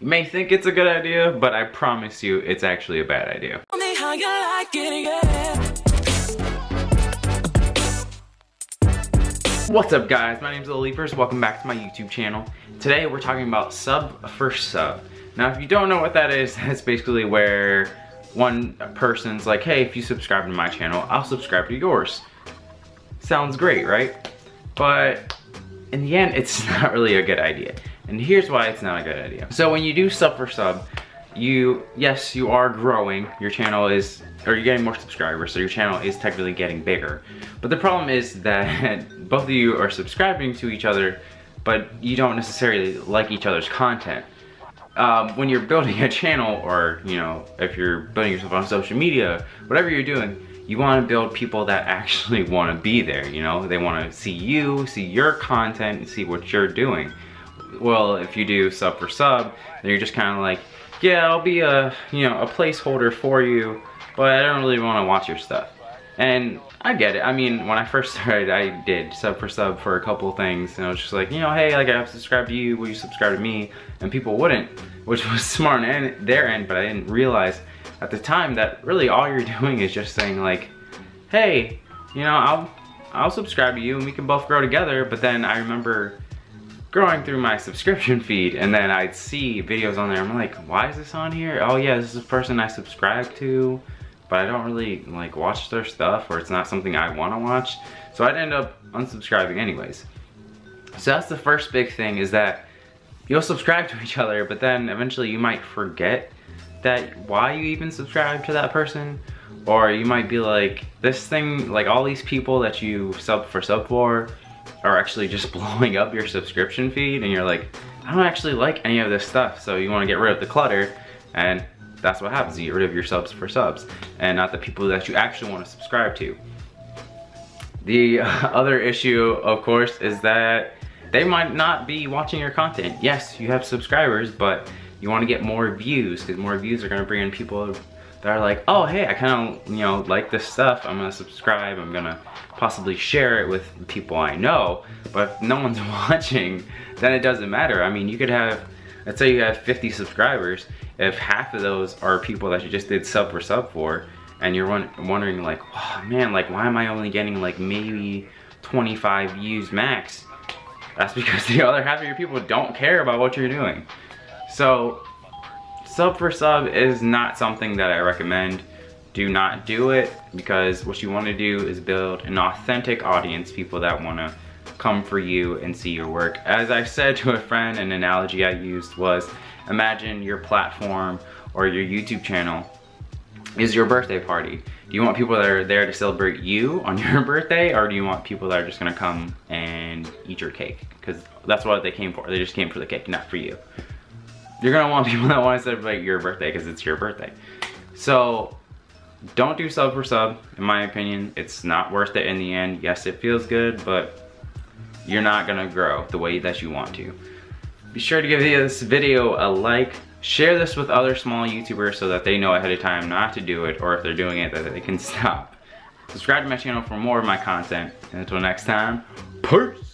You may think it's a good idea, but I promise you it's actually a bad idea. What's up guys, my name is Littleleafers, welcome back to my YouTube channel. Today we're talking about sub for sub. Now if you don't know what that is, that's basically where one person's like, hey, if you subscribe to my channel, I'll subscribe to yours. Sounds great, right? But in the end, it's not really a good idea. And here's why it's not a good idea. So when you do sub for sub, yes, you are growing, your channel is, or you're getting more subscribers, so your channel is technically getting bigger. But the problem is that both of you are subscribing to each other, but you don't necessarily like each other's content. When you're building a channel, or if you're building yourself on social media, whatever you're doing, you want to build people that actually want to be there, They want to see you, see your content, and see what you're doing. Well, if you do sub for sub, then you're just kind of like, yeah, I'll be a placeholder for you, but I don't really want to watch your stuff. And I get it. I mean, when I first started, I did sub for a couple of things, and I was just like, hey, like I've subscribed to you, will you subscribe to me? And people wouldn't, which was smart on their end, but I didn't realize at the time that really all you're doing is just saying like, hey, I'll subscribe to you and we can both grow together. But then I remember growing through my subscription feed, and then I'd see videos on there. I'm like, why is this on here? Oh yeah, this is a person I subscribe to, but I don't really like watch their stuff, or it's not something I want to watch. So I'd end up unsubscribing anyways. So that's the first big thing, is that you'll subscribe to each other, but then eventually you might forget that why you even subscribe to that person. Or you might be like, this thing, like all these people that you sub for are actually just blowing up your subscription feed, and you're like, I don't actually like any of this stuff. So you want to get rid of the clutter, and that's what happens. You get rid of your subs for subs and not the people that you actually want to subscribe to. The other issue, of course, is that they might not be watching your content. Yes, you have subscribers, but you want to get more views, because more views are going to bring in people that are like, oh hey, I kind of like this stuff, I'm gonna subscribe, I'm gonna possibly share it with people I know. But if no one's watching, then it doesn't matter. I mean, you could have, let's say you have 50 subscribers, if half of those are people that you just did sub for, and you're wondering like, oh man, like why am I only getting like maybe 25 views max? That's because the other half of your people don't care about what you're doing. So sub for sub is not something that I recommend. Do not do it, because what you want to do is build an authentic audience, people that want to come for you and see your work. As I said to a friend, an analogy I used was, imagine your platform or your YouTube channel is your birthday party. Do you want people that are there to celebrate you on your birthday, or do you want people that are just going to come and eat your cake? Because that's what they came for. They just came for the cake, not for you. You're gonna want people that want to celebrate your birthday because it's your birthday. So don't do sub for sub, in my opinion. It's not worth it in the end. Yes, it feels good, but you're not gonna grow the way that you want to. Be sure to give this video a like. Share this with other small YouTubers so that they know ahead of time not to do it, or if they're doing it, that they can stop. Subscribe to my channel for more of my content. And until next time, peace!